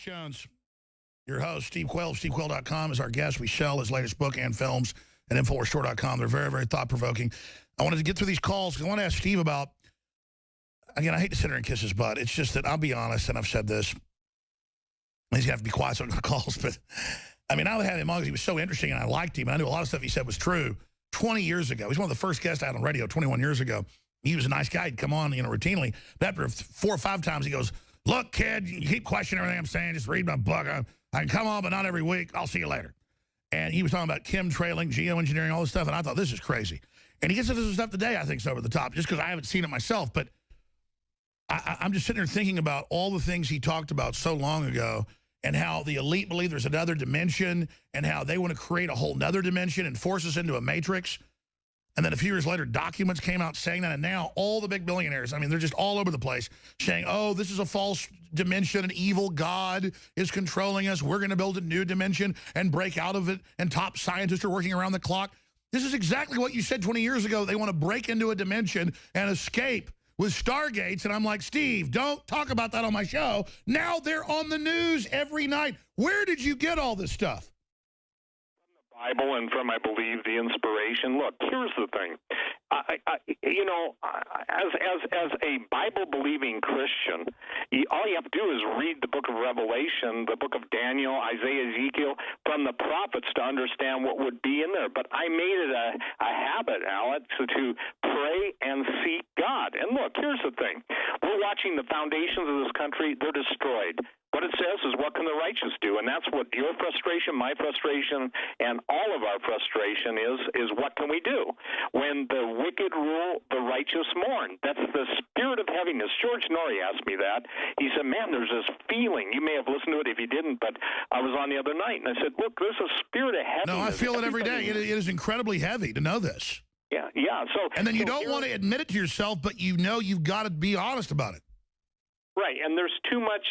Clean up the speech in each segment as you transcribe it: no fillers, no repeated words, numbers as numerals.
Jones, your host. Steve Quayle, SteveQuayle.com is our guest. We sell his latest book and films at InfoWarsStore.com. They're very, very thought-provoking. I wanted to get through these calls because I want to ask Steve about, again, I hate to sit here and kiss his butt. It's just that I'll be honest, and I've said this. He's going to have to be quiet so I'm going to calls, but I mean, I had him on because he was so interesting and I liked him. I knew a lot of stuff he said was true 20 years ago. He's one of the first guests I had on radio 21 years ago. He was a nice guy. He'd come on, routinely. But after 4 or 5 times, he goes, look, kid, you keep questioning everything I'm saying. Just read my book. I can come on, but not every week. I'll see you later. And he was talking about chemtrailing, geoengineering, all this stuff, and I thought, this is crazy. And he gets into some stuff today I think is over the top, just because I haven't seen it myself. But I'm just sitting there thinking about all the things he talked about so long ago and how the elite believe there's another dimension and how they want to create a whole nother dimension and force us into a matrix. And then a few years later, documents came out saying that, and now all the big billionaires, I mean, they're just all over the place saying, oh, this is a false dimension, an evil God is controlling us, we're going to build a new dimension and break out of it, and top scientists are working around the clock. This is exactly what you said 20 years ago. They want to break into a dimension and escape with Stargates, and I'm like, Steve, don't talk about that on my show. Now they're on the news every night. Where did you get all this stuff? Bible and from, I believe, the inspiration. Look, here's the thing. As a Bible-believing Christian, all you have to do is read the book of Revelation, the book of Daniel, Isaiah, Ezekiel, from the prophets to understand what would be in there. But I made it a habit, Alex, to pray and seek God. And look, here's the thing. We're watching the foundations of this country. They're destroyed. What it says is, what can the righteous do? And that's what your frustration, my frustration, and all of our frustration is what can we do? When the wicked rule, the righteous mourn. That's the spirit of heaviness. George Norrie asked me that. He said, man, there's this feeling. You may have listened to it if you didn't, but I was on the other night, and I said, look, there's a spirit of heaviness. No, I feel it every day. It is incredibly heavy to know this. Yeah. And then you don't want to admit it to yourself, but you know you've got to be honest about it. Right, and there's too much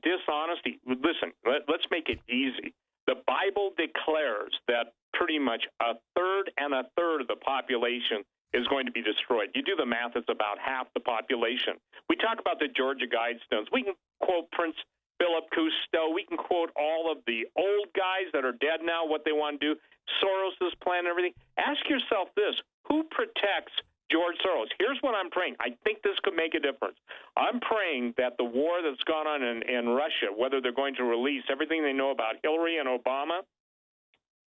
dishonesty. Listen, let's make it easy. The Bible declares that pretty much a third of the population is going to be destroyed. You do the math, it's about half the population. We talk about the Georgia Guidestones. We can quote Prince Philip Cousteau. We can quote all of the old guys that are dead now, what they want to do, Soros' plan and everything. Ask yourself this, who protects George Soros? Here's what I'm praying. I think this could make a difference. I'm praying that the war that's gone on in Russia, whether they're going to release everything they know about Hillary and Obama,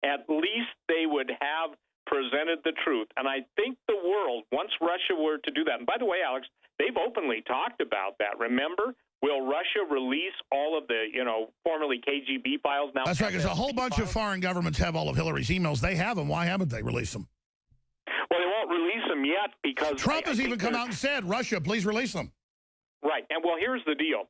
at least they would have presented the truth. And I think the world, once Russia were to do that, and by the way, Alex, they've openly talked about that. Remember? Will Russia release all of the, formerly KGB files now? That's right, because a whole bunch of foreign governments have all of Hillary's emails. They have them. Why haven't they released them? Well, they won't release them yet because Trump has even come out and said, Russia, please release them. Right. And, well, here's the deal.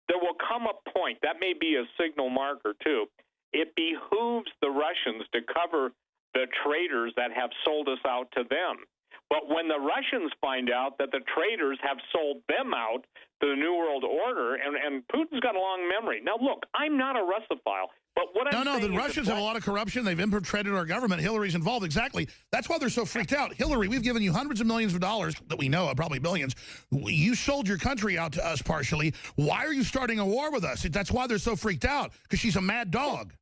There will come a point, that may be a signal marker, too. It behooves the Russians to cover the traitors that have sold us out to them. But when the Russians find out that the traitors have sold them out to the New World Order, and Putin's got a long memory. Now, look, I'm not a Russophile. But what the Russians have a lot of corruption. They've infiltrated our government. Hillary's involved. Exactly. That's why they're so freaked out. Hillary, we've given you hundreds of millions of dollars that we know of, probably billions. You sold your country out to us partially. Why are you starting a war with us? That's why they're so freaked out, because she's a mad dog.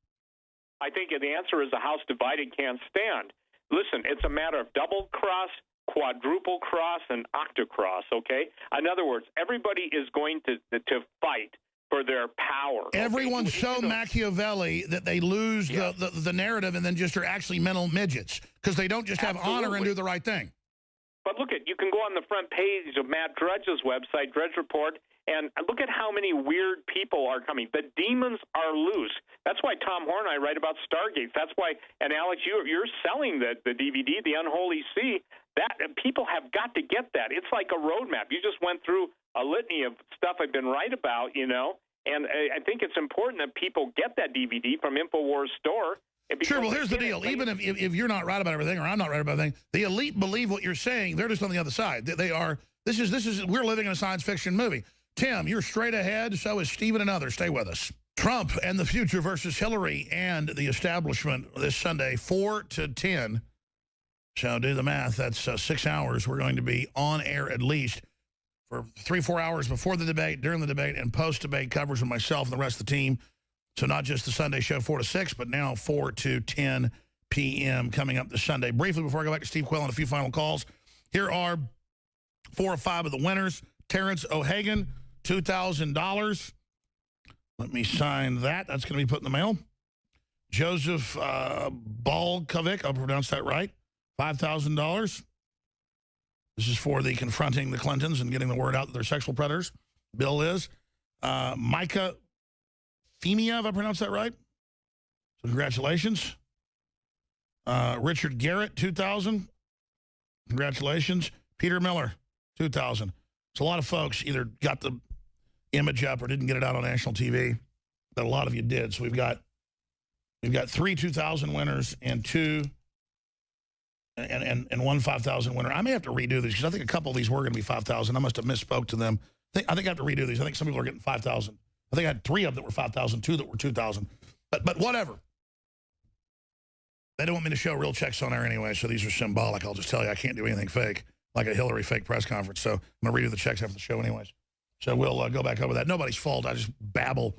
I think the answer is a house divided can't stand. Listen, it's a matter of double cross, quadruple cross, and octocross, okay? In other words, everybody is going to fight for their power. Everyone's so Machiavelli that they lose the narrative and then just are actually mental midgets because they don't just have honor and do the right thing. But look you can go on the front page of Matt Drudge's website, Drudge Report, and look at how many weird people are coming. The demons are loose. That's why Tom Horn and I write about Stargates. That's why, and Alex, you're selling the DVD, The Unholy Sea. That people have got to get that. It's like a roadmap. You just went through a litany of stuff I've been right about, and I think it's important that people get that DVD from InfoWars Store. Sure, well, here's the deal. Even if you're not right about everything or I'm not right about everything, the elite believe what you're saying. They're just on the other side. They are, we're living in a science fiction movie. Tim, you're straight ahead. So is Stephen and others. Stay with us. Trump and the future versus Hillary and the establishment this Sunday, 4 to 10. So do the math. That's 6 hours. We're going to be on air at least. for 3-4 hours before the debate, during the debate, and post-debate coverage with myself and the rest of the team. So not just the Sunday show 4 to 6, but now 4 to 10 p.m. coming up this Sunday. Briefly, before I go back to Steve Quayle and a few final calls, here are 4 or 5 of the winners. Terrence O'Hagan, $2,000. Let me sign that. That's going to be put in the mail. Joseph Balkovic, I'll pronounce that right, $5,000. This is for the confronting the Clintons and getting the word out that they're sexual predators. Bill is. Micah Femia, if I pronounced that right. So congratulations. Richard Garrett, $2,000. Congratulations. Peter Miller, $2,000. So a lot of folks either got the image up or didn't get it out on national TV, but a lot of you did. So we've got 3 2,000 winners and 2 and one 5,000 winner. I may have to redo these because I think a couple of these were going to be 5,000. I must have misspoke to them. I think I have to redo these. I think some people are getting 5,000. I think I had 3 of them that were 5,000, 2 that were 2,000. But whatever. They don't want me to show real checks on air anyway, so these are symbolic. I'll just tell you, I can't do anything fake, like a Hillary fake press conference. So I'm going to redo the checks after the show anyways. So we'll go back over that. Nobody's fault. I just babble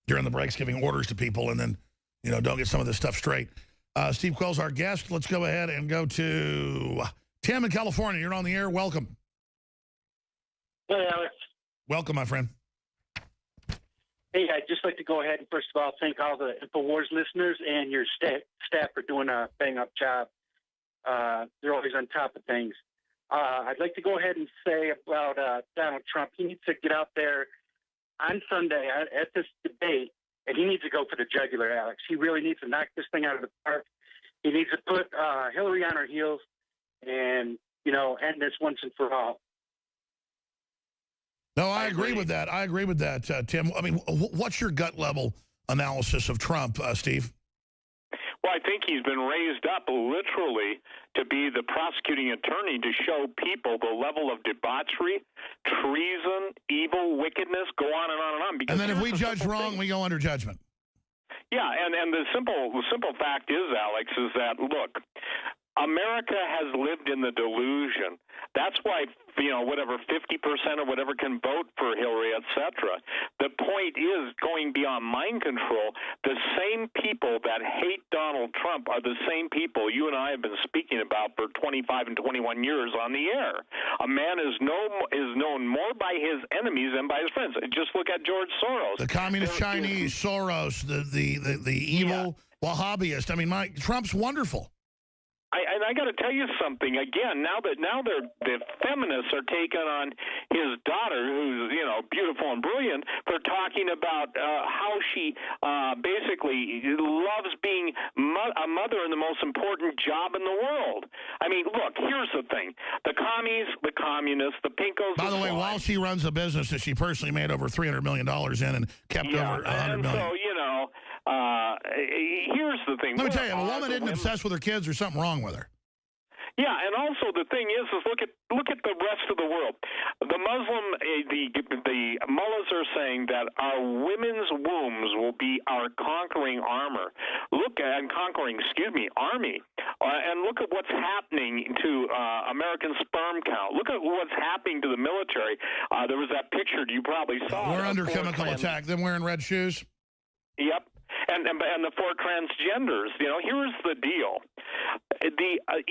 during the breaks, giving orders to people, and then, you know, don't get some of this stuff straight. Steve Quayle's our guest. Let's go ahead and go to Tim in California. You're on the air. Welcome. Hey, Alex. Welcome, my friend. Hey, I'd just like to go ahead and first of all thank all the InfoWars listeners and your staff for doing a bang-up job. They're always on top of things. I'd like to go ahead and say about Donald Trump, he needs to get out there on Sunday at this debate, and he needs to go for the jugular, Alex. He really needs to knock this thing out of the park. He needs to put Hillary on her heels and, you know, end this once and for all. No, I agree with that. I agree with that, Tim. I mean, what's your gut level analysis of Trump, Steve? Well, I think he's been raised up literally to be the prosecuting attorney to show people the level of debauchery, treason, evil, wickedness, go on and on and on. And then if we judge wrong, we go under judgment. Yeah, and the simple fact is, Alex, is that, look, America has lived in the delusion. That's why, you know, whatever 50% or whatever can vote for Hillary, etc. The point is, going beyond mind control, the same people that hate Donald Trump are the same people you and I have been speaking about for 25 and 21 years on the air. A man is known more by his enemies than by his friends. Just look at George Soros. The communist Chinese, Soros, the evil Wahhabiist. I mean, Trump's wonderful. And I got to tell you something again. Now the feminists are taking on his daughter, who's, you know, beautiful and brilliant, for talking about how she basically loves being a mother in the most important job in the world. I mean, look, here's the thing: the commies, the communists, the pinkos. By the way, while she runs a business that she personally made over $300 million in and kept over $100 million. So, you know, here's the thing. Let me tell you, if a woman isn't obsessed with her kids, there's something wrong with her. Yeah, and also the thing is look at the rest of the world. The Muslim, the mullahs are saying that our women's wombs will be our conquering armor. Army. And look at what's happening to American sperm count. Look at what's happening to the military. There was that picture you probably saw. We're under chemical attack. Them wearing red shoes. Yep. And the 4 transgenders, you know, here's the deal.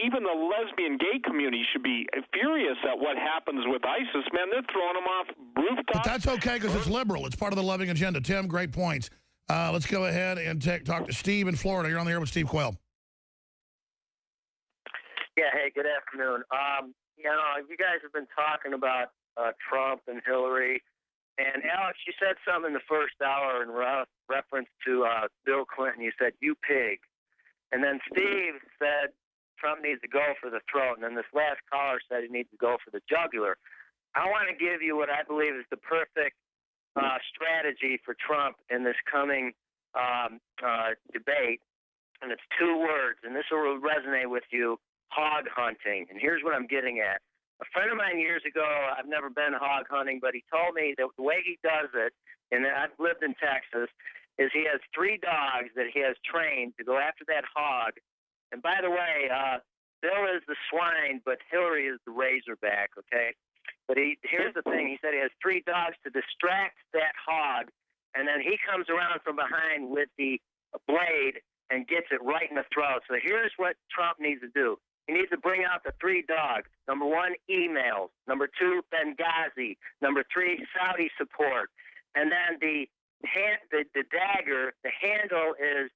Even the lesbian gay community should be furious at what happens with ISIS. Man, they're throwing them off rooftops. But that's okay because it's liberal. It's part of the loving agenda. Tim, great points. Let's go ahead and talk to Steve in Florida. You're on the air with Steve Quayle. Yeah, hey, good afternoon. You know, you guys have been talking about Trump and Hillary. And, Alex, you said something in the first hour in reference to Bill Clinton. You said, "You pig." And then Steve said Trump needs to go for the throat. And then this last caller said he needs to go for the jugular. I want to give you what I believe is the perfect strategy for Trump in this coming debate. And it's 2 words, and this will resonate with you: hog hunting. And here's what I'm getting at. A friend of mine years ago, I've never been hog hunting, but he told me that the way he does it, and I've lived in Texas, is he has 3 dogs that he has trained to go after that hog. And by the way, Bill is the swine, but Hillary is the razorback, okay? But here's the thing. He said he has 3 dogs to distract that hog, and then he comes around from behind with the blade and gets it right in the throat. So here's what Trump needs to do. He needs to bring out the 3 dogs. Number 1, emails. Number 2, Benghazi. Number 3, Saudi support. And then the dagger, the handle is,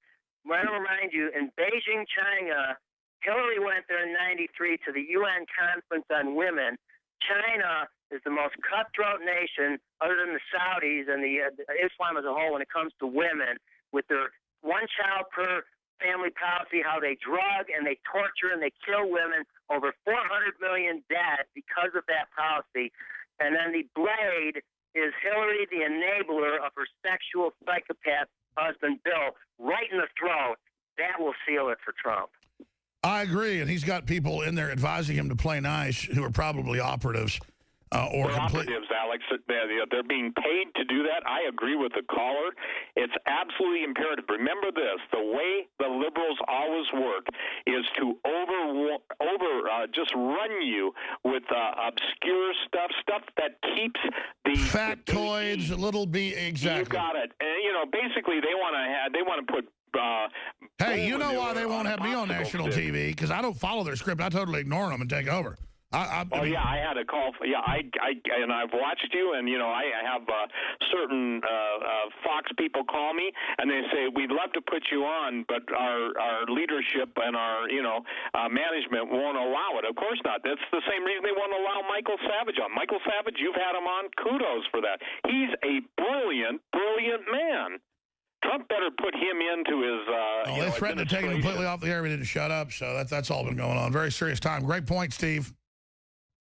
I want to remind you, in Beijing, China, Hillary went there in 93 to the UN Conference on Women. China is the most cutthroat nation, other than the Saudis and the Islam as a whole, when it comes to women, with their 1 child per family policy, how they drug and they torture and they kill women, over 400 million dead because of that policy. And then the blade is Hillary, the enabler of her sexual psychopath husband, Bill, right in the throat. That will seal it for Trump. I agree, and he's got people in there advising him to play nice who are probably operatives or operatives, Alex. They're being paid to do that. I agree with the caller. It's absolutely imperative. Remember this: the way the liberals always work is to just run you with obscure stuff that keeps the factoids, exactly. You got it. And basically, they want to put. Hey, you know why they won't have me on national TV? Because I don't follow their script. I totally ignore them and take over. I had a call. And I've watched you, and I have certain Fox people call me, and they say we'd love to put you on, but our leadership and our management won't allow it. Of course not. That's the same reason they won't allow Michael Savage on. Michael Savage, you've had him on. Kudos for that. He's a brilliant man. Trump better put him into his. They threatened to take him completely off the air. We didn't shut up, so that's all been going on. Very serious time. Great point, Steve.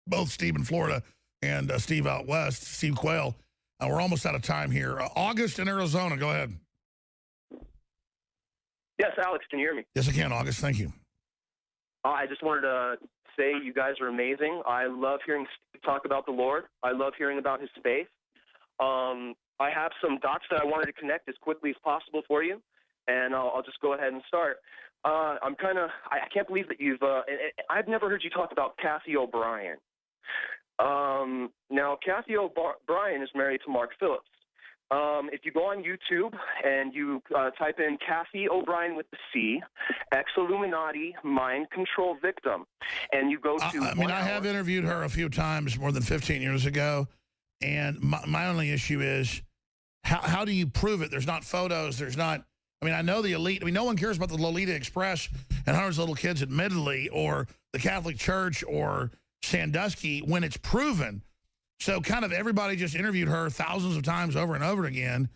Both Steve in Florida and Steve out west, Steve Quayle. We're almost out of time here. August in Arizona, go ahead. Yes, Alex, can you hear me? Yes, I can, August. Thank you. I just wanted to say you guys are amazing. I love hearing Steve talk about the Lord. I love hearing about his faith. I have some dots that I wanted to connect as quickly as possible for you, and I'll just go ahead and start. I can't believe that I've never heard you talk about Kathy O'Brien. Now, Kathy O'Brien is married to Mark Phillips. If you go on YouTube and you type in Kathy O'Brien with the C, ex-Illuminati mind control victim, and you go to... I have interviewed her a few times more than 15 years ago, and my only issue is how do you prove it? There's not photos. There's not... I know the elite. No one cares about the Lolita Express and hundreds of little kids, admittedly, or the Catholic Church or Sandusky when it's proven. So kind of everybody just interviewed her thousands of times over and over again,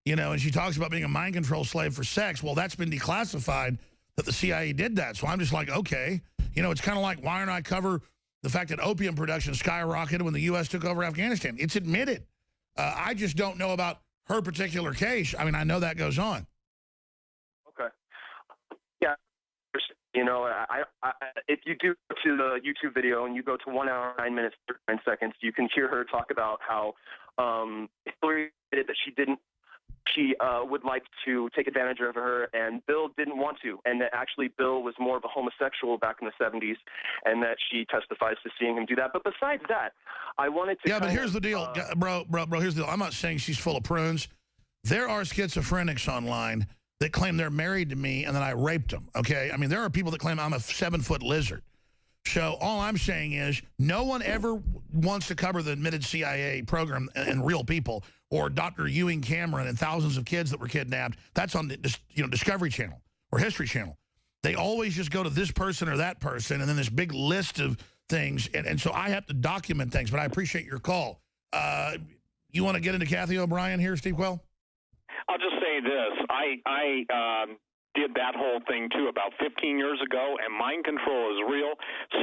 and she talks about being a mind control slave for sex. Well, that's been declassified that the CIA did that. So I'm just like, okay. It's kind of like, why don't I cover the fact that opium production skyrocketed when the U.S. took over Afghanistan? It's admitted. I just don't know about her particular case. I know that goes on. Okay. Yeah. If you do go to the YouTube video and you go to 1 hour, 9 minutes, 39 seconds, you can hear her talk about how Hillary admitted that she would like to take advantage of her, and Bill didn't want to, and that actually Bill was more of a homosexual back in the 70s, and that she testifies to seeing him do that. But besides that, I wanted to... Yeah, but here's the deal, bro, here's the deal. I'm not saying she's full of prunes. There are schizophrenics online that claim they're married to me and that I raped them, okay? There are people that claim I'm a 7-foot lizard. So all I'm saying is no one ever wants to cover the admitted CIA program and real people, or Dr. Ewing Cameron and thousands of kids that were kidnapped. That's on Discovery Channel or History Channel. They always just go to this person or that person and then this big list of things. And so I have to document things, but I appreciate your call. You want to get into Kathy O'Brien here, Steve Quayle? I'll just say this. I did that whole thing, too, about 15 years ago, and mind control is real.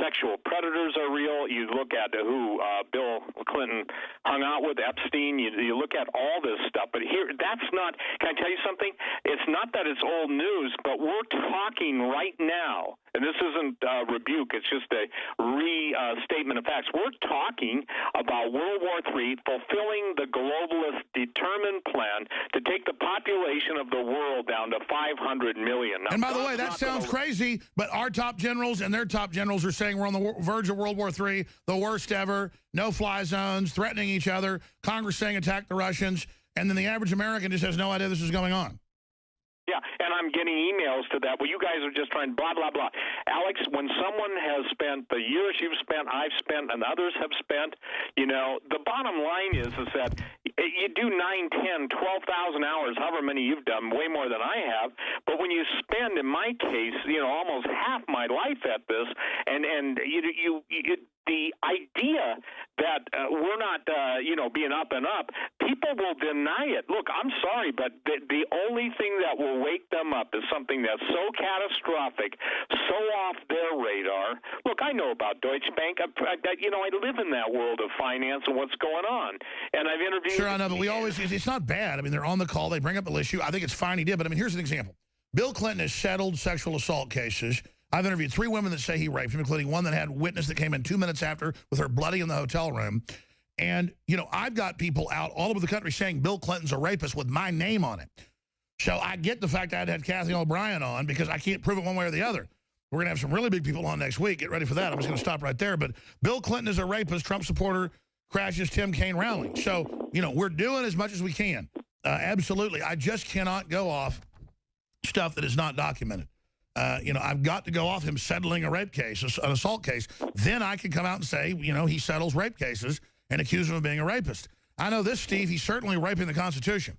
Sexual predators are real. You look at who Bill Clinton hung out with, Epstein. You look at all this stuff. But here, that's not – can I tell you something? It's not that it's old news, but we're talking right now. And this isn't a rebuke. It's just a restatement of facts. We're talking about World War III fulfilling the globalist determined plan to take the population of the world down to 500 million. Now, and by the way, that sounds crazy, but our top generals and their top generals are saying we're on the verge of World War III, the worst ever, no-fly zones, threatening each other, Congress saying attack the Russians, and then the average American just has no idea this is going on. Yeah, and I'm getting emails to that. Well, you guys are just trying blah, blah, blah. Alex, when someone has spent the years you've spent, I've spent, and others have spent, you know, the bottom line is that you do 9, 10, 12,000 hours, however many you've done, way more than I have. But when you spend, in my case, you know, almost half my life at this, and the idea that we're not, you know, being up and up, people will deny it. Look, I'm sorry, but the only thing that will wake them up is something that's so catastrophic, so off their radar. Look, I know about Deutsche Bank. You know, I live in that world of finance and what's going on. And I've interviewed... Sure, I know, but we always... It's not bad. I mean, they're on the call. They bring up the issue. I think it's fine he did. But, I mean, here's an example. Bill Clinton has settled sexual assault cases. I've interviewed 3 women that say he raped him, including one that had a witness that came in 2 minutes after with her bloody in the hotel room. And, you know, I've got people out all over the country saying Bill Clinton's a rapist with my name on it. So I get the fact I'd had Kathy O'Brien on because I can't prove it one way or the other. We're going to have some really big people on next week. Get ready for that. I'm just going to stop right there. But Bill Clinton is a rapist. Trump supporter crashes Tim Kaine rally. So, you know, we're doing as much as we can. Absolutely. I just cannot go off stuff that is not documented. You know, I've got to go off him settling a rape case, an assault case. Then I can come out and say, you know, he settles rape cases and accuse him of being a rapist. I know this, Steve, he's certainly raping the Constitution.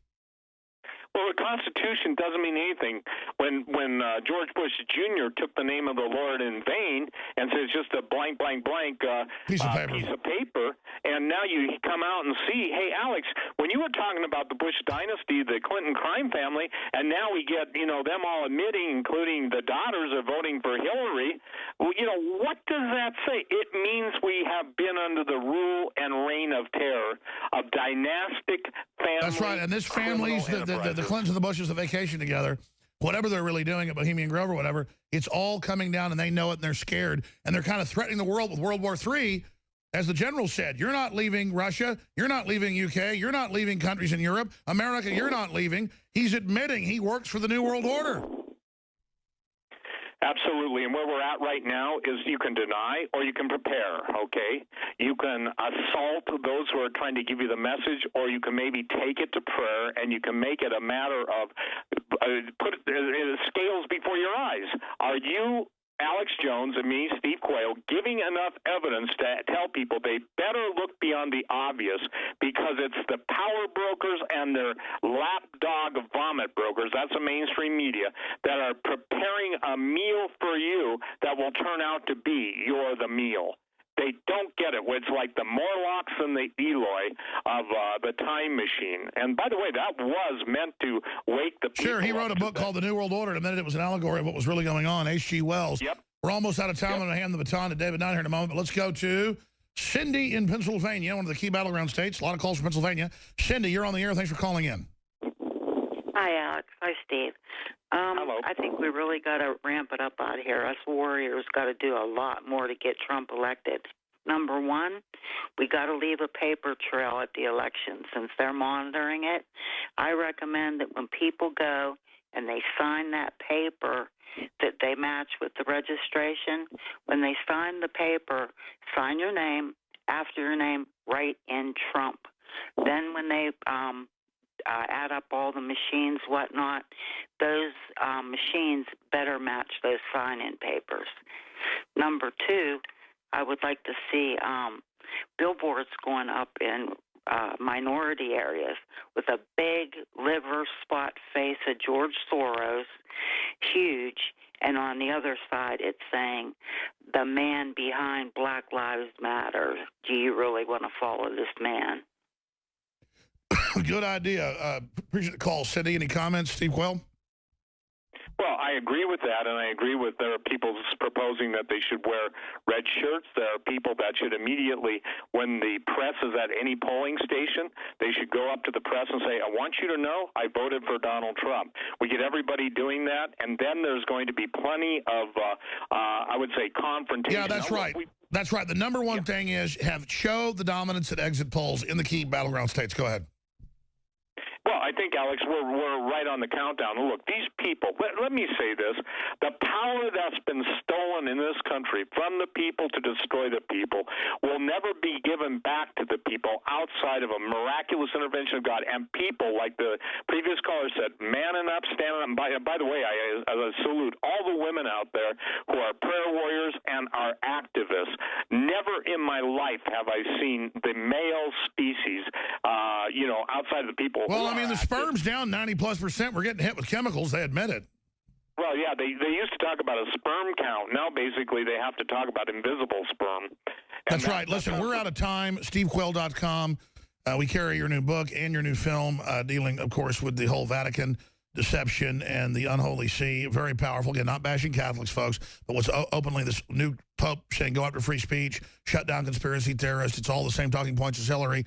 Well, the Constitution doesn't mean anything. When George Bush Jr. took the name of the Lord in vain and said it's just a blank, blank, blank piece of paper, and now you come out and see, hey, Alex, when you were talking about the Bush dynasty, the Clinton crime family, and now we get, you know, them all admitting, including the daughters, are voting for Hillary, well, you know, what does that say? It means we have been under the rule and reign of terror of dynastic family. That's right, and this family's the Clintons and the Bushes, the vacation together, whatever they're really doing at Bohemian Grove or whatever, it's all coming down and they know it and they're scared. And they're kind of threatening the world with World War III. As the general said, you're not leaving Russia. You're not leaving UK. You're not leaving countries in Europe. America, you're not leaving. He's admitting he works for the New World Order. Absolutely. And where we're at right now is you can deny or you can prepare, okay? You can assault those who are trying to give you the message, or you can maybe take it to prayer and you can make it a matter of put scales before your eyes. Are you, Alex Jones and me, Steve Quayle, giving enough evidence to tell people they better look beyond the obvious, because it's the power brokers and their lapdog vomit brokers, that's the mainstream media, that are preparing a meal for you that will turn out to be the meal. They don't get it. It's like the Morlocks and the Eloi of the Time Machine. And by the way, that was meant to wake the people up. Sure, he wrote a book called The New World Order. In a minute, it was an allegory of what was really going on. H.G. Wells. Yep. We're almost out of time. I'm going to hand the baton to David Knight here in a moment. But let's go to Cindy in Pennsylvania, one of the key battleground states. A lot of calls from Pennsylvania. Cindy, you're on the air. Thanks for calling in. Hi, Alex. Hi, Steve. Hello. I think we really got to ramp it up out here. Us warriors got to do a lot more to get Trump elected. Number one, we got to leave a paper trail at the election. Since they're monitoring it, I recommend that when people go and they sign that paper that they match with the registration, when they sign the paper, sign your name, after your name, write in Trump. Then when they add up all the machines, whatnot, those machines better match those sign-in papers. Number two, I would like to see billboards going up in minority areas with a big liver spot face of George Soros, huge, and on the other side it's saying, the man behind Black Lives Matter. Do you really want to follow this man? Good idea. Appreciate the call. Cindy, any comments? Steve Quayle? Well, I agree with that, and I agree with there are people proposing that they should wear red shirts. There are people that should immediately, when the press is at any polling station, they should go up to the press and say, I want you to know I voted for Donald Trump. We get everybody doing that, and then there's going to be plenty of, I would say, confrontation. Yeah, that's right. That's right. The number one thing is show the dominance at exit polls in the key battleground states. Go ahead. Well, I think, Alex, we're right on the countdown. Look, these people, let me say this, the power that's been stolen in this country from the people to destroy the people will never be given back to the people outside of a miraculous intervention of God. And people, like the previous caller said, manning up, standing up. And by the way, I salute all the women out there who are prayer warriors and are activists. Never in my life have I seen the male species, outside of the people. Well, I mean, the sperm's down 90+%. We're getting hit with chemicals. They admit it. Well, yeah, they used to talk about a sperm count. Now, basically, they have to talk about invisible sperm. That's right. Listen, we're out of time. SteveQuayle.com. We carry your new book and your new film dealing, of course, with the whole Vatican deception and the unholy see. Very powerful. Again, not bashing Catholics, folks, but what's openly this new Pope saying go after free speech, shut down conspiracy theorists. It's all the same talking points as Hillary.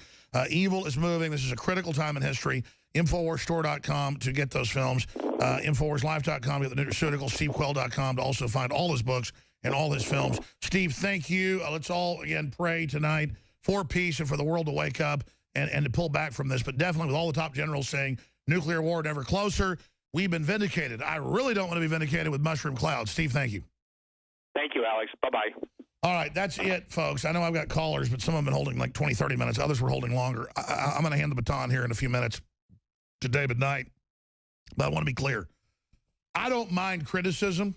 Evil is moving. This is a critical time in history. InfoWarsStore.com to get those films. InfoWarsLife.com to get the nutraceuticals. SteveQuayle.com to also find all his books and all his films. Steve, thank you. Let's all, again, pray tonight for peace and for the world to wake up and to pull back from this. But definitely with all the top generals saying nuclear war never closer, we've been vindicated. I really don't want to be vindicated with mushroom clouds. Steve, thank you. Thank you, Alex. Bye-bye. All right, that's it, folks. I know I've got callers, but some of them have been holding like 20, 30 minutes. Others were holding longer. I'm going to hand the baton here in a few minutes to David Knight. But I want to be clear. I don't mind criticism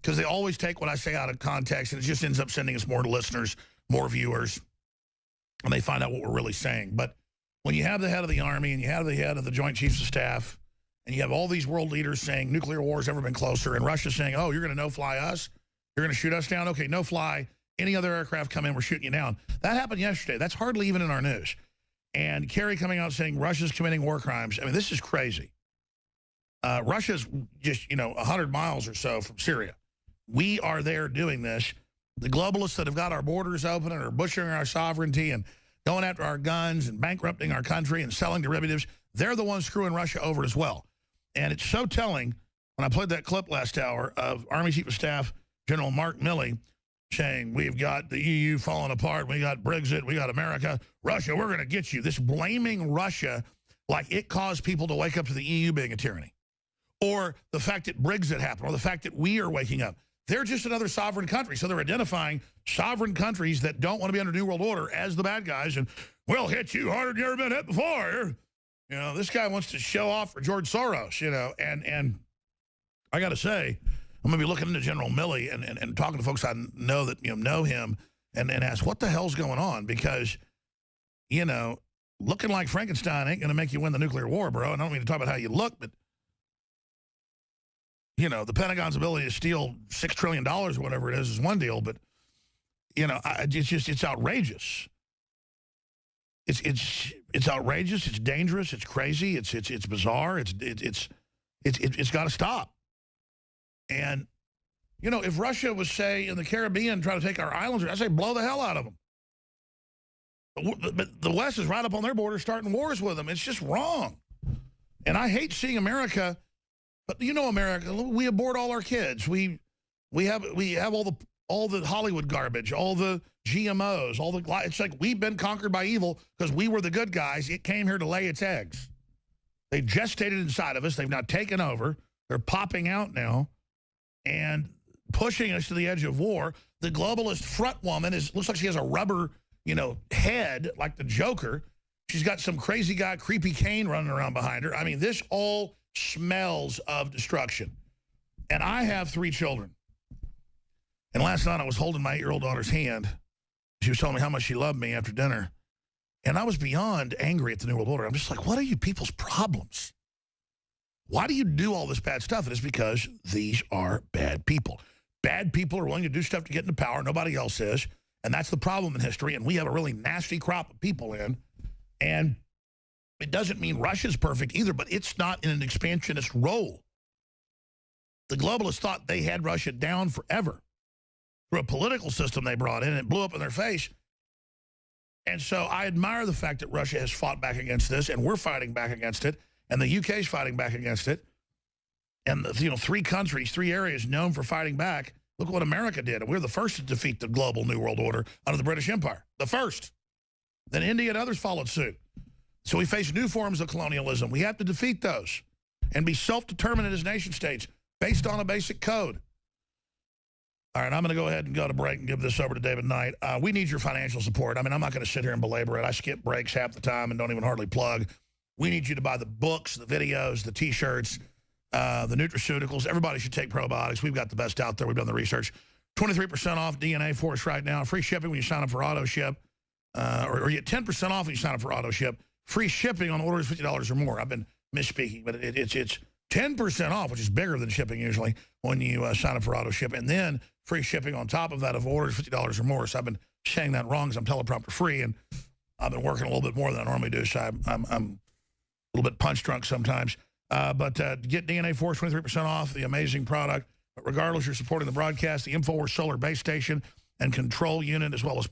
because they always take what I say out of context, and it just ends up sending us more listeners, more viewers, and they find out what we're really saying. But when you have the head of the Army and you have the head of the Joint Chiefs of Staff and you have all these world leaders saying nuclear war has never been closer, and Russia saying, oh, you're going to no-fly us? You're going to shoot us down? Okay, no-fly. Any other aircraft come in, we're shooting you down. That happened yesterday. That's hardly even in our news. And Kerry coming out saying Russia's committing war crimes. I mean, this is crazy. Russia's just, 100 miles or so from Syria. We are there doing this. The globalists that have got our borders open and are butchering our sovereignty and going after our guns and bankrupting our country and selling derivatives, they're the ones screwing Russia over as well. And it's so telling when I played that clip last hour of Army Chief of Staff General Mark Milley saying, we've got the EU falling apart, we got Brexit, we got America, Russia, we're going to get you. This blaming Russia like it caused people to wake up to the EU being a tyranny. Or the fact that Brexit happened, or the fact that we are waking up. They're just another sovereign country, so they're identifying sovereign countries that don't want to be under New World Order as the bad guys, and we'll hit you harder than you've ever been hit before. This guy wants to show off for George Soros, and I got to say, I'm going to be looking into General Milley and talking to folks I know that know him and ask what the hell's going on, because, looking like Frankenstein ain't going to make you win the nuclear war, bro. And I don't mean to talk about how you look, but, the Pentagon's ability to steal $6 trillion or whatever it is one deal, but, it's outrageous. It's outrageous. It's dangerous. It's crazy. It's bizarre. It's got to stop. And, if Russia was, say, in the Caribbean trying to take our islands, I'd say blow the hell out of them. But the West is right up on their border starting wars with them. It's just wrong. And I hate seeing America, but America, we abort all our kids. We have all the Hollywood garbage, all the GMOs, it's like we've been conquered by evil because we were the good guys. It came here to lay its eggs. They gestated inside of us. They've now taken over. They're popping out now and pushing us to the edge of war. The globalist front woman looks like she has a rubber, head like the Joker. She's got some crazy guy, Creepy Kane, running around behind her. I mean, this all smells of destruction. And I have 3 children. And last night I was holding my 8-year-old daughter's hand. She was telling me how much she loved me after dinner. And I was beyond angry at the New World Order. I'm just like, what are you people's problems? Why do you do all this bad stuff? And it's because these are bad people. Bad people are willing to do stuff to get into power. Nobody else is. And that's the problem in history. And we have a really nasty crop of people in. And it doesn't mean Russia's perfect either, but it's not in an expansionist role. The globalists thought they had Russia down forever through a political system they brought in, and it blew up in their face. And so I admire the fact that Russia has fought back against this, and we're fighting back against it, and the UK is fighting back against it. And, 3 countries, 3 areas known for fighting back. Look what America did. And we're the first to defeat the global New World Order under the British Empire. The first. Then India and others followed suit. So we face new forms of colonialism. We have to defeat those and be self-determined as nation states based on a basic code. All right, I'm going to go ahead and go to break and give this over to David Knight. We need your financial support. I mean, I'm not going to sit here and belabor it. I skip breaks half the time and don't even hardly plug. We need you to buy the books, the videos, the T-shirts, the nutraceuticals. Everybody should take probiotics. We've got the best out there. We've done the research. 23% off DNA for us right now. Free shipping when you sign up for AutoShip. Or you get 10% off when you sign up for AutoShip. Free shipping on orders $50 or more. I've been misspeaking, but it's 10% off, which is bigger than shipping usually when you sign up for AutoShip. And then free shipping on top of that of orders $50 or more. So I've been saying that wrong because I'm teleprompter free, and I've been working a little bit more than I normally do. So I'm a little bit punch drunk sometimes. But get DNA Force 23% off, the amazing product. But regardless, you're supporting the broadcast, the InfoWars Solar Base Station and Control Unit, as well as